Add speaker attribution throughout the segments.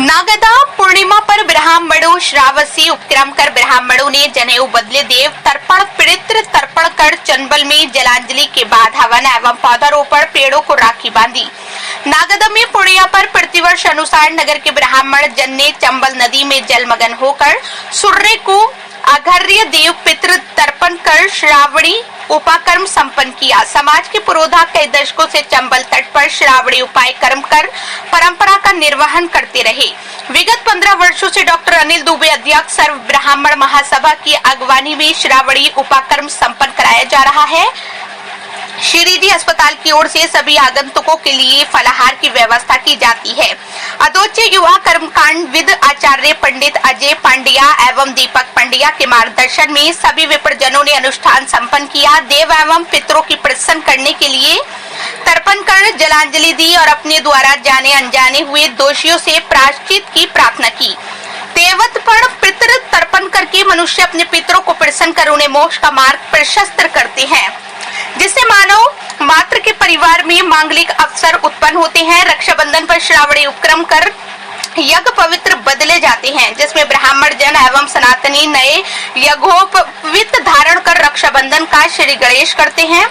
Speaker 1: नागदा पूर्णिमा पर ब्राह्मणों श्रावसी उपक्रम कर ब्राह्मणों ने जनेऊ बदले देव तर्पण पितृ तर्पण कर चंबल में जलांजलि के बाद हवन एवं पौधारोपण पेड़ों को राखी बांधी। नागदा में पूर्णिमा पर प्रतिवर्ष अनुसार नगर के ब्राह्मण जन ने चंबल नदी में जलमग्न होकर सूर्य को आघर्य देव पितृ तर्पण कर श्रावणी उपाकर्म संपन्न किया। समाज के पुरोधा कई दशकों से चंबल तट पर श्रावणी उपाय कर्म कर परंपरा का निर्वहन करते रहे। विगत 15 वर्षों से डॉक्टर अनिल दुबे अध्यक्ष सर्व ब्राह्मण महासभा की अगवानी में श्रावणी उपाकर्म संपन्न कराया जा रहा है। श्रीजी अस्पताल की ओर से सभी आगंतुकों के लिए फलाहार की व्यवस्था की जाती है। अदोच्य युवा कर्मकांड विद आचार्य पंडित अजय पांड्या एवं दीपक पांड्या के मार्गदर्शन में सभी विप्रजनों ने अनुष्ठान संपन्न किया। देव एवं पितरों की प्रसन्न करने के लिए तर्पण कर जलांजलि दी और अपने द्वारा जाने अनजाने हुए दोषियों से प्रायश्चित की प्रार्थना की। देवत्वपण पितृ तर्पण करके मनुष्य अपने पितरों को प्रसन्न कर उन्हें मोक्ष का मार्ग प्रशस्त करते हैं, जिससे मानव मात्र के परिवार में मांगलिक अवसर उत्पन्न होते हैं। रक्षाबंधन पर श्रावणी उपक्रम कर यज्ञ पवित्र बदले जाते हैं, जिसमें ब्राह्मण जन एवं सनातनी नए यज्ञोपवीत धारण कर रक्षाबंधन का श्री गणेश करते हैं।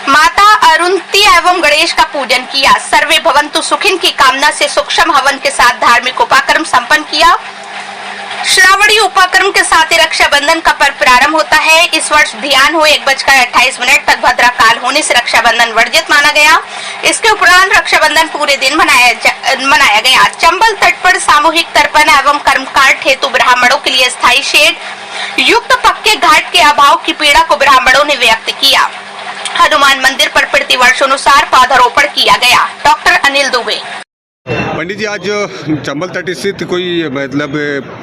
Speaker 1: माता अरुंधति एवं गणेश का पूजन किया। सर्वे भवन्तु सुखिन की कामना से सूक्ष्म हवन के साथ धार्मिक उपाकर्म संपन्न किया। श्रावणी उपाकर्म के साथ ही रक्षाबंधन का पर्व प्रारंभ होता है। इस वर्ष ध्यान हो 1:28 तक भद्रा काल होने से रक्षाबंधन वर्जित माना गया। इसके उपरांत रक्षाबंधन पूरे दिन मनाया गया। चंबल तट पर सामूहिक तर्पण एवं कर्मकांड हेतु ब्राह्मणों के लिए स्थायी शेड युक्त पक्के घाट के अभाव की पीड़ा को ब्राह्मणों ने व्यक्त किया। हनुमान मंदिर पर प्रतिवर्ष अनुसार पौधारोपण किया गया। डॉक्टर अनिल दुबे।
Speaker 2: पंडित जी, आज चंबल तट स्थित कोई मतलब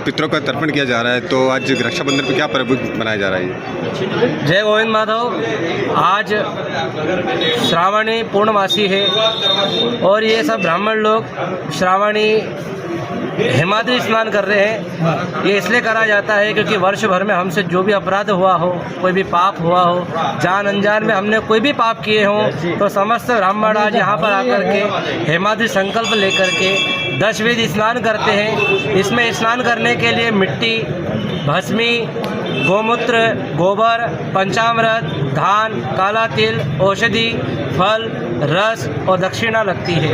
Speaker 2: पितरों का तर्पण किया जा रहा है, तो आज रक्षाबंधन पे क्या पर्व मनाया जा रहा है?
Speaker 3: जय गोविंद माधव। आज श्रावणी पूर्णमासी है और ये सब ब्राह्मण लोग श्रावणी हिमाद्री स्नान कर रहे हैं। ये इसलिए करा जाता है क्योंकि वर्ष भर में हमसे जो भी अपराध हुआ हो, कोई भी पाप हुआ हो, जान अनजान में हमने कोई भी पाप किए हों, तो समस्त ब्राह्मण आज यहाँ पर आकर के हिमाद्री संकल्प लेकर के 10 वेद स्नान करते हैं। इसमें स्नान करने के लिए मिट्टी, भस्मी, गोमूत्र, गोबर, पंचामृत, धान, काला तिल, औषधि, फल, रस और दक्षिणा लगती है।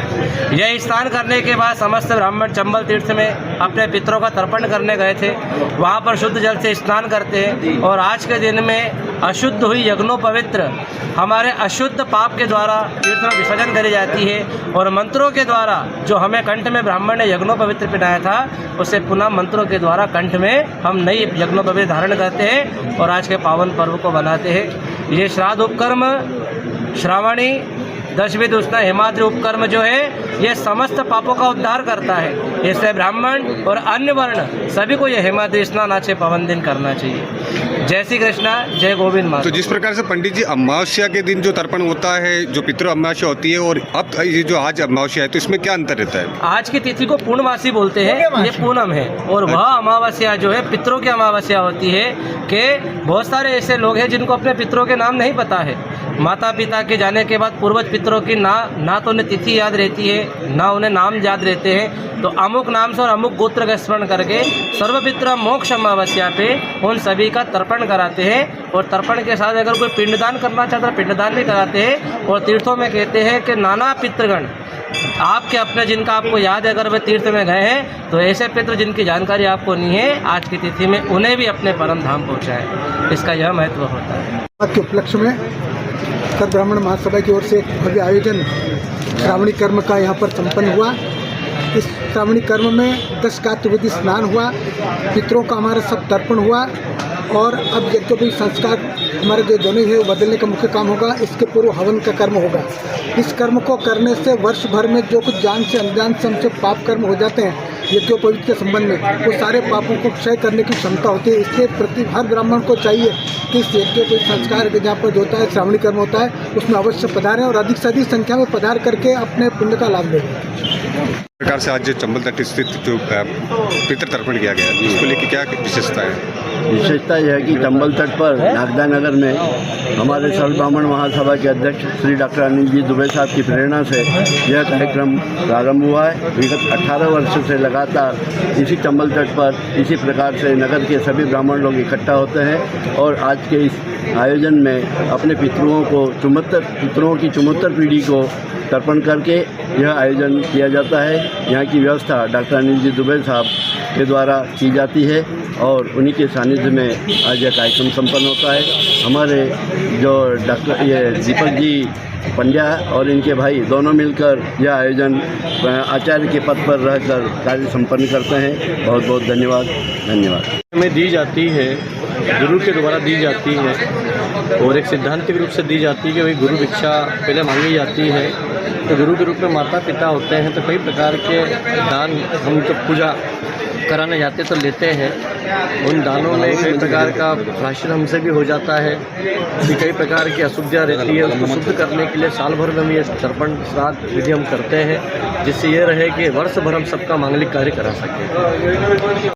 Speaker 3: यह स्नान करने के बाद समस्त ब्राह्मण चंबल तीर्थ में अपने पितरों का तर्पण करने गए थे। वहाँ पर शुद्ध जल से स्नान करते हैं और आज के दिन में अशुद्ध हुई यज्ञोपवित्र हमारे अशुद्ध पाप के द्वारा तीर्थ में विसर्जन करी जाती है और मंत्रों के द्वारा जो हमें कंठ में ब्राह्मण ने यज्ञोपवित्र पिनाया था, उसे पुनः मंत्रों के द्वारा कंठ में हम नई यज्ञोपवित्र धारण करते हैं और आज के पावन पर्व को बनाते हैं। ये श्राद्ध उपकर्म श्रावणी 10 वेद उसना हिमाद्री उपकर्म जो है, ये समस्त पापों का उद्धार करता है। इसलिए ब्राह्मण और अन्य वर्ण सभी को ये हिमाद्री स्नान आज पवन दिन करना चाहिए। जय श्री कृष्णा, जय गोविंद माता।
Speaker 2: तो जिस प्रकार से पंडित जी अमावस्या के दिन जो तर्पण होता है, जो पितृ अमावस्या होती है, और अब ये जो आज अमावस्या है, तो इसमें क्या अंतर रहता है?
Speaker 3: आज की तिथि को पूर्णमासी बोलते हैं, ये पूनम है, और वह अमावस्या जो है पितरों की अमावस्या होती है कि बहुत सारे ऐसे लोग हैं जिनको अपने पितरों के नाम नहीं पता है। माता पिता के जाने के बाद पूर्वज पितरों की ना तो उन्हें तिथि याद रहती है, ना उन्हें नाम याद रहते हैं। तो अमुक नाम से और अमुक गोत्र का स्मरण करके सर्वपित्र मोक्ष अमावस्या पे उन सभी का तर्पण कराते हैं। और तर्पण के साथ अगर कोई पिंडदान करना चाहता है, पिंडदान भी कराते हैं। और तीर्थों में कहते हैं कि नाना पितृगण आपके अपने जिनका आपको याद है, अगर वे तीर्थ में गए हैं, तो ऐसे पितृ जिनकी जानकारी आपको नहीं है, आज की तिथि में उन्हें भी अपने परम धाम पहुँचाएं। इसका यह महत्व होता है।
Speaker 4: के उपलक्ष्य में सर्व ब्राह्मण महासभा की ओर से एक भव्य आयोजन श्रावणी कर्म का यहाँ पर संपन्न हुआ। इस श्रावणी कर्म में 10 कात्विधि स्नान हुआ, पितरों का हमारा सब तर्पण हुआ और अब यज्ञोपवीत संस्कार हमारे जो दोनों है वो बदलने का मुख्य काम होगा। इसके पूर्व हवन का कर्म होगा। इस कर्म को करने से वर्ष भर में जो कुछ जान से अनजान से हमसे पाप कर्म हो जाते हैं यज्ञोपवीत के संबंध में, वो सारे पापों को क्षय करने की क्षमता होती है। इसलिए हर ब्राह्मण को चाहिए कि इस यज्ञोपवीत संस्कार के जहाँ पर जो होता है श्रावणी कर्म होता है, उसमें अवश्य पधारें और अधिक से अधिक संख्या में पधार करके अपने पुण्य का लाभ लें।
Speaker 2: प्रकार से आज चंबल तट स्थित जो पितृ तर्पण किया गया, इसको लेकर क्या विशेषता है?
Speaker 5: विशेषता यह है कि चंबल तट पर नागदा नगर में हमारे सर्व ब्राह्मण महासभा के अध्यक्ष श्री डॉक्टर अनिल जी दुबे साहब की प्रेरणा से यह कार्यक्रम प्रारंभ हुआ है। विगत 18 वर्ष से लगातार इसी चंबल तट पर इसी प्रकार से नगर के सभी ब्राह्मण लोग इकट्ठा होते हैं और आज के इस आयोजन में अपने पितरों की चुमत्तर पीढ़ी को तर्पण करके यह आयोजन किया जाता है। यहाँ की व्यवस्था डॉक्टर अनिल जी दुबे साहब के द्वारा की जाती है और उन्हीं के सानिध्य में आज यह कार्यक्रम संपन्न होता है। हमारे जो डॉक्टर ये दीपक जी पंड्या और इनके भाई दोनों मिलकर यह आयोजन आचार्य के पद पर रहकर कार्य संपन्न करते हैं। बहुत बहुत धन्यवाद।
Speaker 6: में दी जाती है, गुरु के द्वारा दी जाती है और एक सिद्धांतिक रूप से दी जाती है कि भाई गुरु भिक्षा पहले मांगी जाती है। तो गुरु के रूप में माता पिता होते हैं तो कई प्रकार के दान हम जब पूजा कराने जाते तो लेते हैं। उन दानों में कई प्रकार का प्राशन हमसे भी हो जाता है कि कई प्रकार की अशुद्धियाँ रहती है, उसको शुद्ध करने के लिए साल भर में हम ये तर्पण श्राद्ध विधि हम करते हैं, जिससे ये रहे कि वर्ष भर हम सबका मांगलिक कार्य करा सकें।